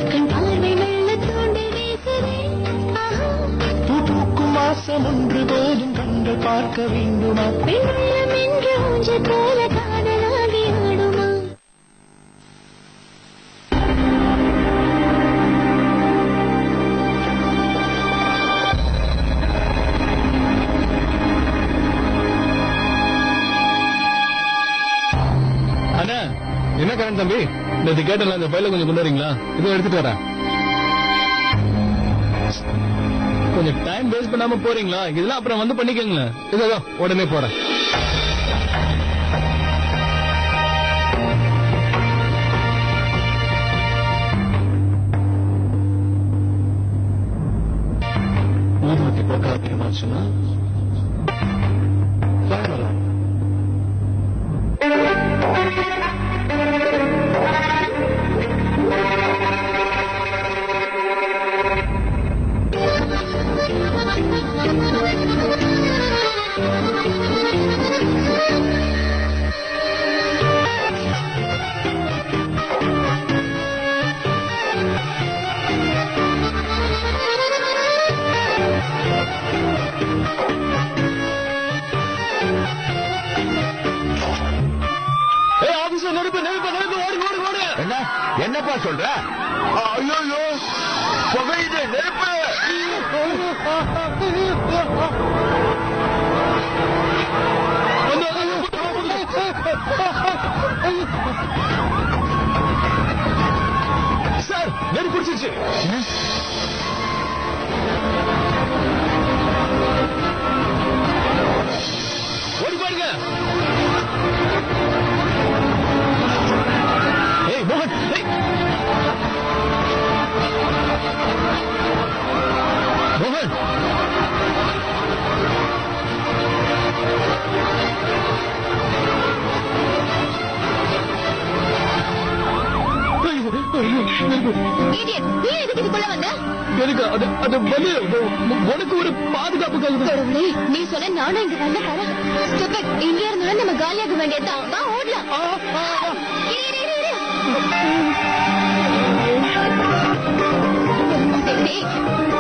கண் பார்வை மெல்ல தூண்டி வீசுதே. பூக்கும் மாசம் ஒன்று போதும் கண்கள் பார்க்க வேண்டுமா? வெள்ளம் என்று ஊஞ்சல் போல காதலாகி ஆடுமா? அண்ணா என்ன கரண்ட் தம்பி, இந்த கேட்டல இந்த பையில கொஞ்சம் கொண்டு வரீங்களா? இதோ எடுத்துட்டு வரேன். கொஞ்சம் டைம் வேஸ்ட் பண்ணாம போறீங்களா? இதெல்லாம் அப்புறம் வந்து பண்ணிக்கங்களேன். இதோ உடனே போறேன். ஊதுவத்தி போக்க அதிகமாச்சுன்னா என்னப்பா சொல்ற? ஐயோ புகையுது, நெருப்பு! சார் நெருப்பு பிடிச்சிருச்சு. ஓடி பாருங்க. மோகன் மோகன் எனக்கு அது வந்து உனக்கு ஒரு பாதுகாப்புக்காக. நீ சொன்ன நானும் இங்க வந்த பாரு. இங்க இருந்தாலும் நம்ம காலியாக வேண்டியதான். ஓடலாம்.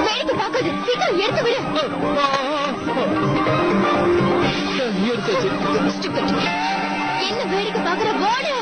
வேடிக்கை பார்க்காது, சீக்கிரம் எடுத்து விடு. என்ன வேடிக்கை பார்க்கிற? ஓடு.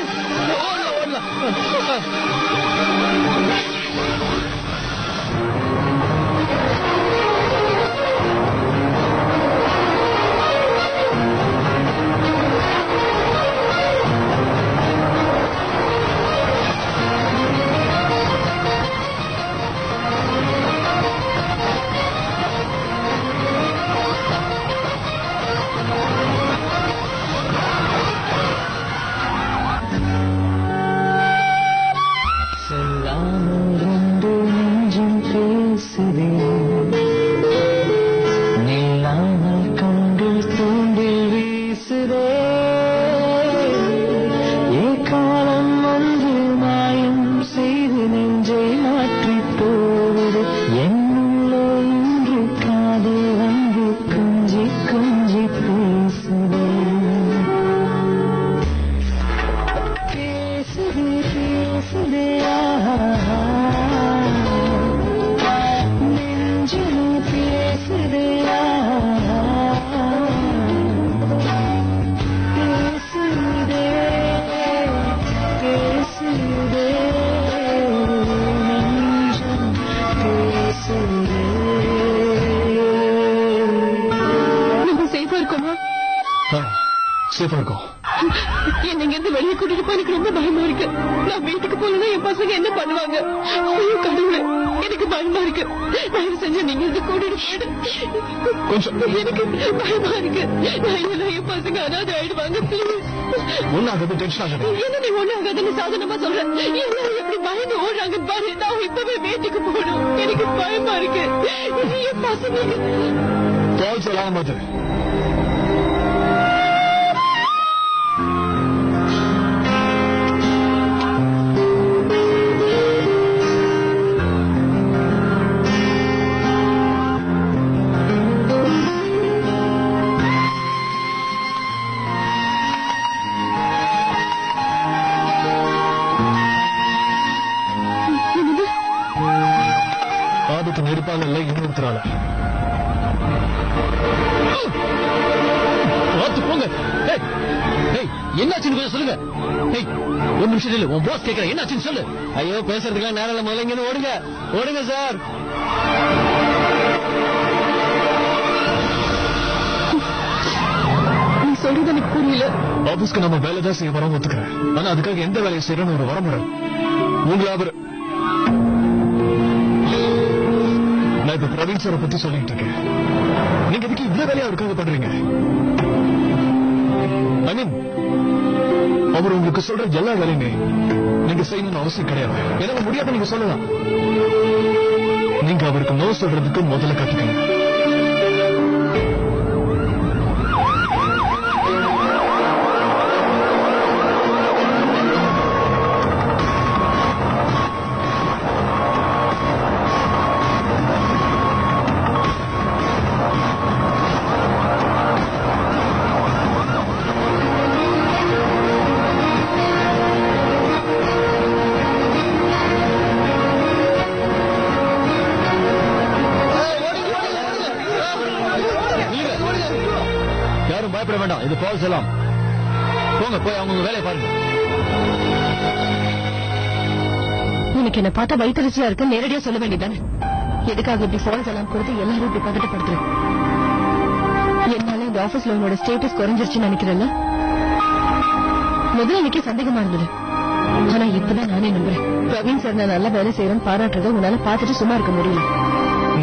சேஃபா இருக்கும். என்னங்க இருந்து வெளியே கூட்டிட்டு போய் எனக்கு ரொம்ப பயமா இருக்கு. நான் வீட்டுக்கு போனா என் பசங்க என்ன பண்ணுவாங்க? ஐயோ கடவுளே, எனக்கு பயமா இருக்கு. தயவு செஞ்சு நீங்க இருந்து கூட்டிட்டு போயிடு. கொஞ்சம் எனக்கு பயமா இருக்கு. நான் என் பசங்க அனாதை ஆயிடுவாங்க. பிளீஸ். ஒன்னாவது டென்ஷன் ஆகாது. என்ன நீ ஒன்னாகாதுன்னு சாதனமா சொல்றேன். எல்லாரும் எப்படி பயந்து ஓடுறாங்க பாரு. நான் இப்பவே வீட்டுக்கு போகணும். எனக்கு பயமா இருக்கு. என் பசங்க கால் சொல்லாம மாதிரி அப்பால இல்ல இன்னொருத்தரால. பார்த்து போங்க. என்னாச்சுன்னு கொஞ்சம் சொல்லுங்க. ஒரு நிமிஷம் இல்ல, உன் பாஸ் கேட்கற என்னாச்சுன்னு சொல்லு. ஐயோ பேசுறதுக்கெல்லாம் நேரம் இல்ல, முதல்ல இங்க ஓடுங்க ஓடுங்க சார். நீ சொல்றது எனக்கு புரியல. ஆபீஸ்க்கு நம்ம வேலை தான் செய்ய வரோம் ஒத்துக்கிறேன். ஆனா அதுக்காக எந்த வேலையை செய்யறோம்னு ஒரு வரமுறை. உங்களை அவர் நான் இப்ப பிரவீன் சாரை பத்தி சொல்லிட்டு இருக்கேன். நீங்க இதுக்கு இவ்வளவு வேலையா அவருக்காக பண்றீங்க? ஐ மீன் அவர் உங்களுக்கு சொல்ற எல்லா வேலையுமே நீங்க செய்யணும்னு அவசியம் கிடையாது. எனக்கு முடியாத நீங்க சொல்லலாம். நீங்க அவருக்கு நோ சொல்றதுக்கு முதல்ல கத்துக்கணும். யாரும் பயப்பட வேண்டாம், இது ஃபால்ஸ் எல்லாம். போங்க போய் அவங்க வேலையை பாருங்க. எனக்கு என்ன பார்த்தா வயிற்றுச்சலா இருக்கு, நேரடியா சொல்ல வேண்டியதானே? எதுக்காக இப்படி ஃபால்ஸ் எல்லாம் கொடுத்து எல்லாரும் இப்படி பதட்டப்படுத்துறேன்? என்னால இந்த ஆபீஸ்ல உன்னோட ஸ்டேட்டஸ் குறைஞ்சிருச்சுன்னு நினைக்கிறேன்ல? முதல்ல எனக்கே சந்தேகமா இருந்தது, ஆனா இப்பதான் நானே நம்புறேன். பிரவீன் சார் நான் நல்லா வேலை செய்யறேன் பாராட்டுறத உன்னால பாத்துட்டு சும்மா இருக்க முடியல.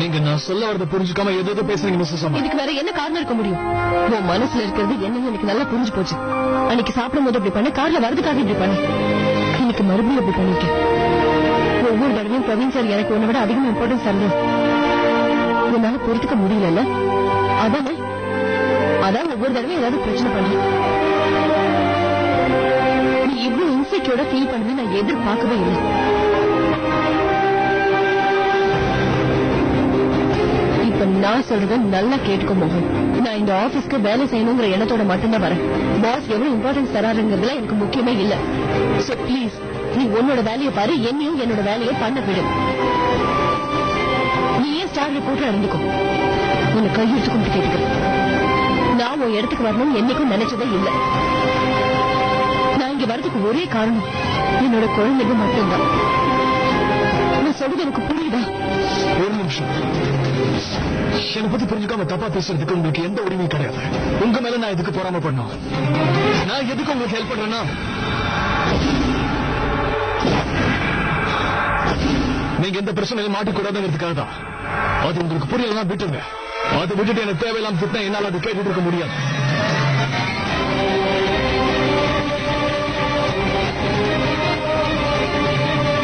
நீங்க நான் சொல்ல வரத புரிஞ்சுக்காம எது பேசுறீங்க மிஸ்ஸஸ் அம்மா? இதுக்கு வேற என்ன காரணம் இருக்க முடியும்? உன் மனசுல இருக்கிறது என்னன்னு எனக்கு நல்லா புரிஞ்சு போச்சு. அன்னைக்கு சாப்பிடும் போது இப்படி பண்ண, கார்ல வரதுக்காக இப்படி பண்ண, இன்னைக்கு மறுபடியும் இப்படி பண்ணிருக்கேன். ஒவ்வொரு தடவையும் பிரவீன் சார் எனக்கு உன்னை விட அதிகமா இம்பார்ட்டன்ஸ் தரணும் உன்னால பொறுத்துக்க முடியல. அதான் ஒவ்வொரு தடவையும் ஏதாவது பிரச்சனை பண்றேன். நீ இவ்வளவு இன்செக்யூர்டா ஃபீல் பண்ணு நான் எதிர்பார்க்கவே இல்லை. இப்ப நான் சொல்றத நல்லா கேட்டுக்கோ மோகன். நான் இந்த ஆபீஸ்க்கு வேலை செய்யணுங்கிற எண்ணத்தோட மட்டும்தான் வரேன். பாஸ் எவ்வளவு இம்பார்ட்டன்ஸ் தராருங்கிறதுல எனக்கு முக்கியமே இல்ல. சோ பிளீஸ் நீ உன்னோட வேலையை பாரு, என்னையும் என்னோட வேலையை பண்ண விடு. நீ ஏன் ஸ்டார் ரிப்போர்ட்டா இருந்துக்கோ. உன்னை கையெழுத்து கொண்டு கேட்டுக்கிறேன். நான் உன் இடத்துக்கு வரணும் என்னைக்கும் நினைச்சதே இல்ல. நான் இங்க வரதுக்கு ஒரே காரணம் என்னோட குழந்தைங்க மட்டும்தான். நான் சொல்றது எனக்கு புரியுதா? ஒரு நிமிஷம். என்னை பத்தி புரிஞ்சுக்காம தப்பா பேசுறதுக்கு உங்களுக்கு எந்த உரிமையும் கிடையாது. உங்க மேல நான் எதுக்கு பொறாம பண்ணோம்? நான் எதுக்கு உங்களுக்கு ஹெல்ப் பண்றேன்னா, நீங்க எந்த பிரச்சனையில மாட்டிக்கூடாதுங்கிறதுக்காக தான். அது உங்களுக்கு புரியலன்னா விட்டுங்க. அதை விட்டுட்டு எனக்கு தேவையில்லாம திட்டம் என்னால அது கேட்டுட்டு இருக்க முடியாது.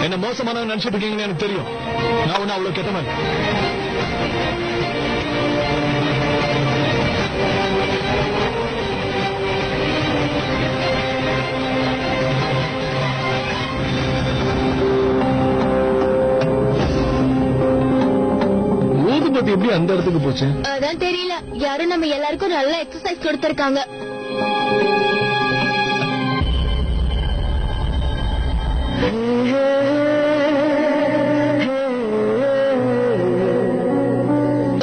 என்ன மோசமானவங்க நினைச்சிட்டு இருக்கீங்கன்னு எனக்கு தெரியும். நான் ஒண்ணு அவ்வளவு கெட்ட மாதிரி. ஊதுபத்தி எப்படி அந்த இடத்துக்கு போச்சு? அதான் தெரியல. யாரும் நம்ம எல்லாருக்கும் நல்ல எக்ஸசைஸ் கொடுத்திருக்காங்க.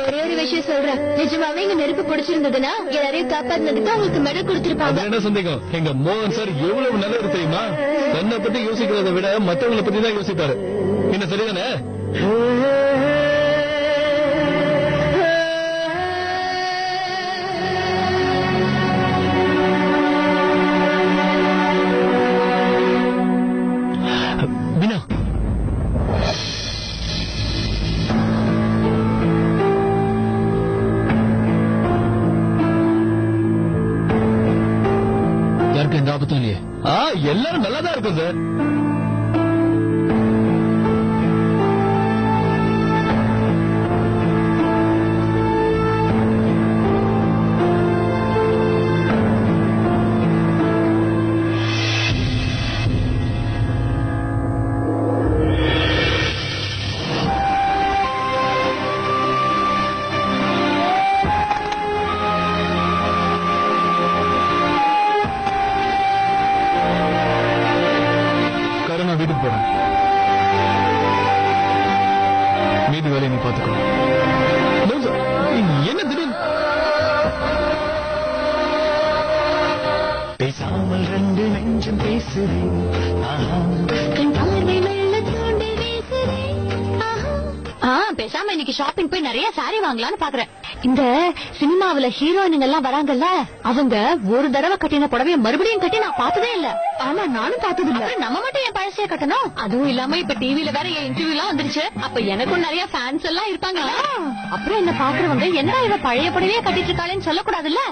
ஒரே ஒரு விஷயம் சொல்றேன், நிஜமாவே இங்க நெருப்பு பிடிச்சிருந்ததுன்னா எல்லாரையும் காப்பாத்தினதுக்கு அவங்களுக்கு மெடல் கொடுத்திருப்பாங்க. என்ன சந்தேகம்? எங்க மோகன் சார் எவ்வளவு நல்லது தெரியுமா? தன்னை பத்தி யோசிக்கிறத விட மற்றவங்களை பத்தி தான் யோசிப்பாரு. என்ன சரிதானே? எந்த ஆபத்தும் இல்லையே? எல்லாரும் நல்லாதான் இருக்கும் சார். வீட்டுக்கு போறேன். மீதி வேலையை நீ பாத்துக்கோ. என்ன திடீர்னு பேசாமல் ரெண்டு நெஞ்சம் பேசுது. கண் பார்வை மெல்ல தூண்டி வீசுதே. பேசாம இன்னைக்கு ஷாப்பிங் போய் நிறைய சாரி வாங்கலாம்னு பாக்குறேன். இந்த சினிமாவுல ஹீரோயினுங்க எல்லாம் வராங்கல்ல, அவங்க ஒரு தடவை கட்டின புடவைய மறுபடியும் கட்டி நான் பார்த்ததே இல்ல. ஆமா, நானும் பார்த்தது இல்ல. நம்ம மட்டும் என் பழசைய கட்டணும். அதுவும் இல்லாம இப்ப டிவில வேற என் இன்டர்வியூ எல்லாம் வந்துருச்சு. அப்ப எனக்கும் நிறைய ஃபேன்ஸ் எல்லாம் இருப்பாங்க. அப்புறம் என்ன பாக்குறவங்க என்ன இவ பழைய புடவையே கட்டிட்டு இருக்காளேன்னு சொல்லக்கூடாதுல்ல.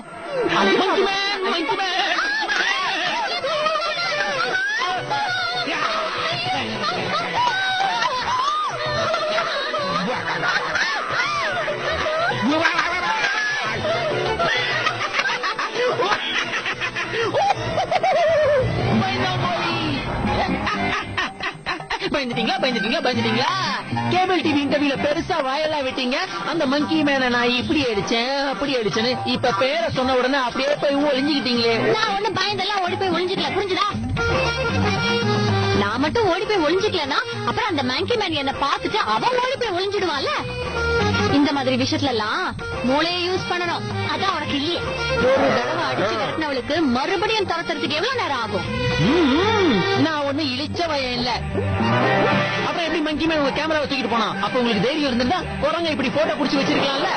பயந்துட்டீங்களா? கேபிள் டிவி இன்டர்வியூல பெருசா வாயெல்லாம் விட்டீங்க. அந்த மங்கி மேன நான் இப்படி அடிச்சேன் அப்படி அடிச்சேன்னு இப்ப பேரை சொன்ன உடனே அப்படியே போய் ஒளிஞ்சுக்கிட்டீங்களே. நான் ஒண்ணு பயந்தெல்லாம் ஓடி போய் ஒளிஞ்சுக்கல, புரிஞ்சுதா? நான் மட்டும் ஓடி போய் ஒளிஞ்சுக்கலன்னா அப்புறம் அந்த மங்கி மேன் என்ன பார்த்துட்டு அவன் ஓடி போய் ஒளிஞ்சிடுவான்ல. இந்த மாதிரி விஷயத்துல எல்லாம் மூளையை யூஸ் பண்ணணும். அதான் உனக்கு இல்லையே. ஒரு தடவை அடிச்சு கட்டினவளுக்கு மறுபடியும் துரத்துறதுக்கு எவ்வளவு நேரம் ஆகும்? நான் ஒண்ணு இழிச்ச வயம் இல்ல. அப்புறம் எப்படி மங்கி மேன் உங்க கேமரா வச்சுக்கிட்டு போனா? அப்ப உங்களுக்கு தைரியம் இருந்திருந்தா குரங்க இப்படி போட்டோ புடிச்சு வச்சிருக்கலாம்ல.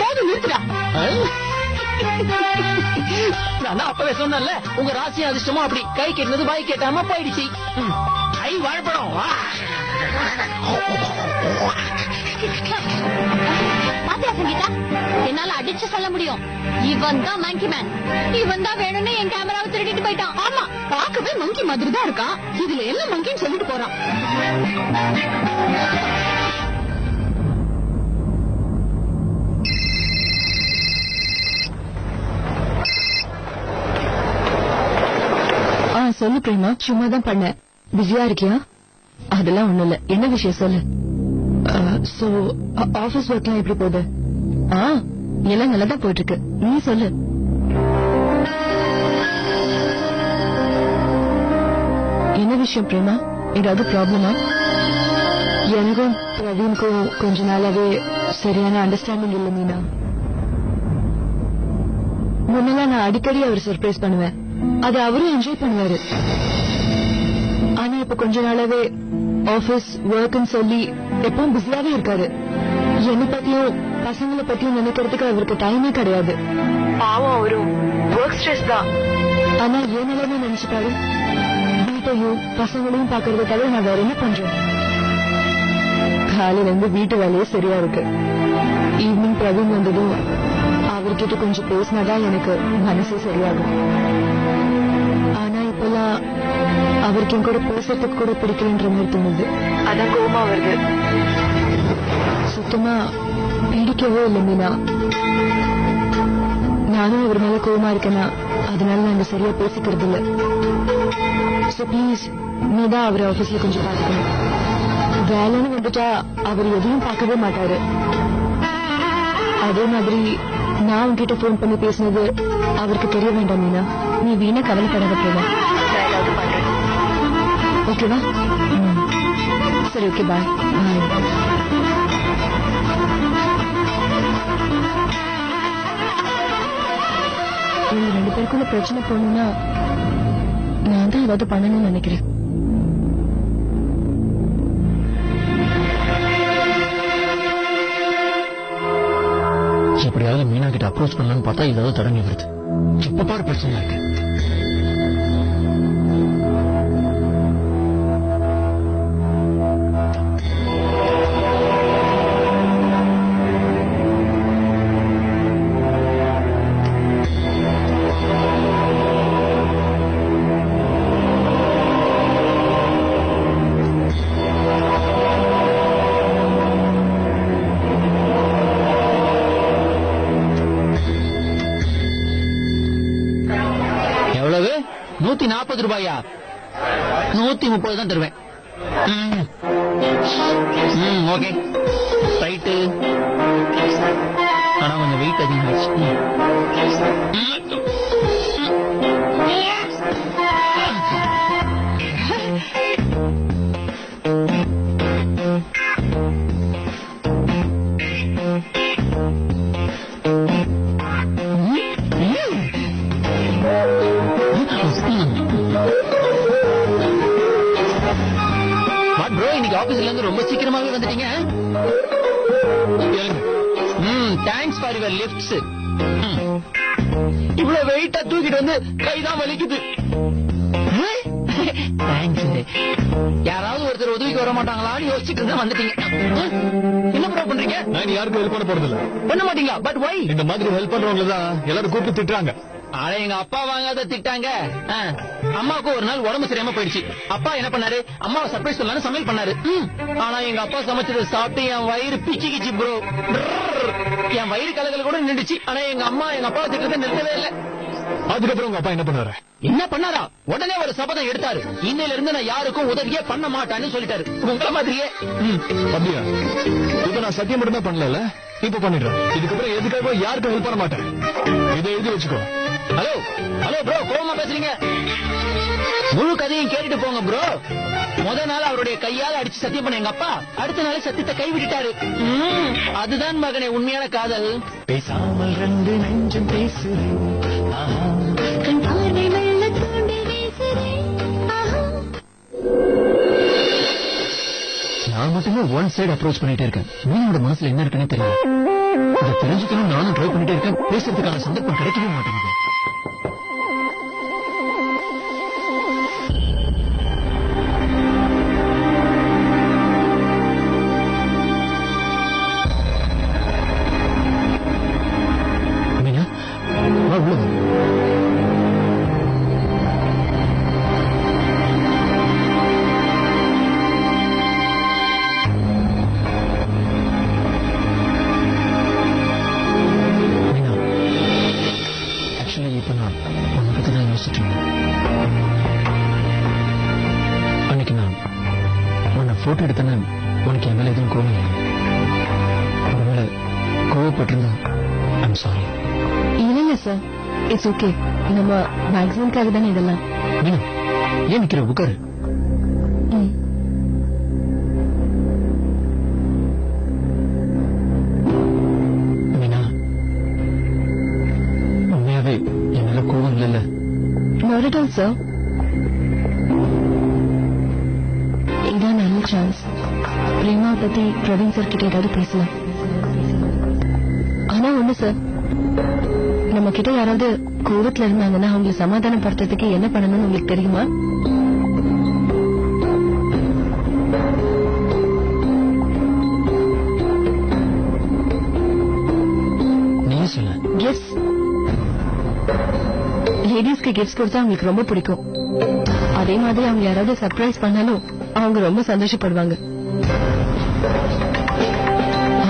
போதும், நிறுத்துடா. நான் அப்பவே சொன்னேன்ல, உங்க ராசி அதிர்ஷ்டமா அப்படி கை கேட்டது வாய் கேட்டாம போயிடுச்சு. ஐ வாழ்படும். பாத்தியா சங்கீதா, என்னால அடிச்சு சொல்ல முடியும். இவன் தான் மங்கி மேன். இவன் தான் வேணும்னு என் கேமராவை திருடிட்டு போயிட்டான். ஆமா, பார்க்கவே மங்கி மாதிரி தான் இருக்கான். இதுல என்ன மங்கின்னு சொல்லிட்டு போறான். சொல்லு பிரேமா. சும்மா தான் பண்ண. பிஸியா இருக்கியா? அதெல்லாம் ஒண்ணு இல்ல. என்ன விஷயம் சொல்லு. சோ ஆபீஸ் ஒர்க்லாம் எப்படி போகுது? எல்லாம் நல்லா தான் போயிட்டு இருக்கு. நீ சொல்லு. என்ன விஷயம் பிரேமா? ஏதாவது ப்ராப்ளமா? எனக்கும் பிரவீனுக்கும் கொஞ்ச நாளாவே சரியான அண்டர்ஸ்டாண்டிங் இல்ல மீனா. முன்னெல்லாம் நான் அடிக்கடி அவர் சர்ப்ரைஸ் பண்ணுவேன். அது அவரும் என்ஜாய் பண்ணுவாரு. ஆனா இப்ப கொஞ்ச நாளாவே ஆபீஸ் ஒர்க்னு சொல்லி எப்பவும் பிஸியாவே இருக்காரு. என்னை பத்தியும் பசங்களை பத்தியும் நினைக்கிறதுக்கு அவருக்கு டைமே கிடையாது. பாவம், அவரும் ஒர்க் ஸ்ட்ரெஸ் தான். ஆனா என் நிலைமை நினைச்சுட்டாரு. வீட்டையும் பசங்களையும் பாக்குறத தவிர நான் வேற என்ன பண்றேன்? காலையில இருந்து வீட்டு வேலையே சரியா இருக்கு. ஈவினிங் பிரவீன் வந்ததும் அவர்கிட்ட கொஞ்சம் பேசினாதான் எனக்கு மனசே சரியாகும். ஆனா இப்பெல்லாம் அவருக்கு என் கூட பேசுறதுக்கு கூட பிடிக்கலன்ற மாதிரி தோணுது. அதான் கோவமா வருது. சுத்தமா பிடிக்கவே இல்லை மீனா. நானும் அவர் மேல கோவமா இருக்கேனா, அதனால நாங்க சரியா பேசிக்கிறது இல்ல. சோ ப்ளீஸ் நீதான் அவர் ஆபீஸ்ல கொஞ்சம் பாத்துக்கணும். வேலைன்னு வந்துட்டா அவர் எதையும் பார்க்கவே மாட்டாரு. அதே மாதிரி நான் உன்கிட்ட போன் பண்ணி பேசினது அவருக்கு தெரிய வேண்டாம் மீனா. நீ வீணா கவலைப்படாத போவா. ஓகேவா? சரி, ஓகே, பாய். இவங்க 2 பேருக்குள்ள பிரச்சனை போகணும்னா நான் தான் ஏதாவது பண்ணணும்னு நினைக்கிறேன். எப்படியாவது மீனா கிட்ட அப்ரோச் பண்ணலான்னு பார்த்தா இதாவது தொடங்கி வருது. எப்ப பாரு பிரச்சனை இருக்கு. எவ்வளவு? 140 ரூபாயா? 130 தான் தருவேன். Okay, right. ஆனா கொஞ்சம் வெயிட் அதிகமாச்சு. ஆபீஸ்ல இருந்து ரொம்ப சீக்கிரமாவே வந்துட்டீங்க. ஏங்க, தேங்க்ஸ் ஃபார் யுவர் லிஃப்ட்ஸ். இவ்வளவு வெயிட்டா தூக்கிட்டு வந்து கைதான் வலிக்குது. தேங்க்ஸ். யாராவது ஒருத்தர் உதவிக்கு வர மாட்டாங்களான்னு யோசிச்சுட்டு இருந்தா வந்துட்டீங்க. என்ன ப்ரோ பண்றீங்க? நான் யாருக்கும் ஹெல்ப் பண்ண போறது இல்ல. பண்ண மாட்டீங்களா? But why? இந்த மாதிரி ஹெல்ப் பண்றவங்கள தான் எல்லாரும் கூப்பிட்டு திட்டுறாங்க. ஆனா எங்க அப்பா வாங்காத திட்டாங்க. அம்மாவுக்கு ஒரு நாள் உடம்பு சரியாம போயிடுச்சு. அப்பா என்ன பண்ணாரு? அம்மாவை சர்ப்ரைஸ் பண்ணலாம்னு சமையல் பண்ணாரு. ஆனா எங்க அப்பா சமைச்சதை சாப்பிட்டு என் வயிறு பிச்சுக்கிச்சு ப்ரோ. என் வயிறு கலகல கூட நின்றுச்சு. ஆனா எங்க அம்மா எங்க அப்பாவை திட்டத்தை நிறுத்தவே இல்லை. அதுக்கப்புறம் உங்க அப்பா என்ன பண்ணாரு? என்ன பண்ணாரா? உடனே ஒரு சபதம் எடுத்தாரு. இன்னையில இருந்து நான் யாருக்கும் உதவியே பண்ண மாட்டான்னு சொல்லிட்டாரு. உங்கள மாதிரியே. அப்படியா? இப்ப நான் சத்தியம் மட்டும் தான் பண்ணல, இப்ப பண்ணிடுறேன். இதுக்கப்புறம் எதுக்காக யாருக்கும் ஹெல்ப் பண்ண மாட்டேன். இதை எழுதி வச்சுக்கோ. ஹலோ ஹலோ ப்ரோ, கோவமா பேசுறீங்க? முழு கதையும் கேட்டுட்டு போங்க ப்ரோ. முத நாள் அவருடைய கையால அடிச்சு சத்தியம் பண்ண எங்க அப்பா அடுத்த நாள் சத்தியத்தை கைவிட்டாரு. அதுதான் மகனே உண்மையான காதல். பேசாமல் ரெண்டு நெஞ்சம் பேசுறேன். நான் மட்டுமே ஒன் சைடு அப்ரோச் பண்ணிட்டே இருக்கேன். மீனோட மனசுல என்ன இருக்குன்னு தெரியல. இதை தெரிஞ்சுக்கணும் நானும் ட்ரை பண்ணிட்டே இருக்கேன். பேசுறதுக்கான சந்தர்ப்பம் கிடைக்கவே மாட்டேங்குது. மீனா, வா உள்ள வா. இப்ப நான் உன்னை பத்தி தான் யோசிச்சுட்டு இருந்தேன். அன்னைக்கு நான் உன்னை போட்டோ எடுத்தேன்னு உனக்கு என் மேல எதுவும் கோவம் இல்லை. ஒருவேளை கோவப்பட்டிருந்தா ஐம் சாரி. இல்லைங்க சார், இட்ஸ் ஓகே. நம்ம மேக்ஸிமம்காக தானே இதெல்லாம். மீனா, ஏன் நிக்கிற? உட்காரு. மீனா, உண்மையாவே என் மேல கோவம் இல்லைல்ல? Not at all, sir. இதான் நல்ல சான்ஸ். பிரேமா பத்தி பிரவீன் சார் கிட்ட ஏதாவது பேசலாம். ஆனா ஒண்ணு சார், நம்ம கிட்ட யாராவது கோவத்துல இருந்தாங்கன்னா அவங்களை சமாதானப்படுத்துறதுக்கு என்ன பண்ணணும்னு உங்களுக்கு தெரியுமா? நீங்க சொல்ல. கிஃப்ட்ஸ். லேடிஸ்க்கு கிஃப்ட்ஸ் கொடுத்தா அவங்களுக்கு ரொம்ப பிடிக்கும். அதே மாதிரி அவங்க யாராவது சர்ப்ரைஸ் பண்ணாலும் அவங்க ரொம்ப சந்தோஷப்படுவாங்க.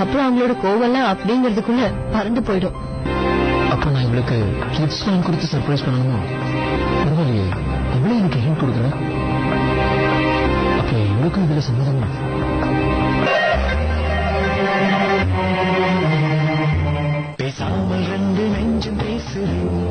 அப்புறம் அவங்களோட கோவெல்லாம் அப்படிங்கறதுக்குள்ள பறந்து போயிடும். அப்ப நான் இவளுக்கு கிஃப்ட்ஸ் வாங்கி கொடுத்து சர்ப்ரைஸ் பண்ணணுமா? பரவாயில்லையே, இவ்வளவு எனக்கு ஹெல்ப் கொடுக்குறேன். அப்ப இவளுக்கும் இதுல சம்மதமா? பேசாமல் ரெண்டு நெஞ்சம் பேசுறேன்.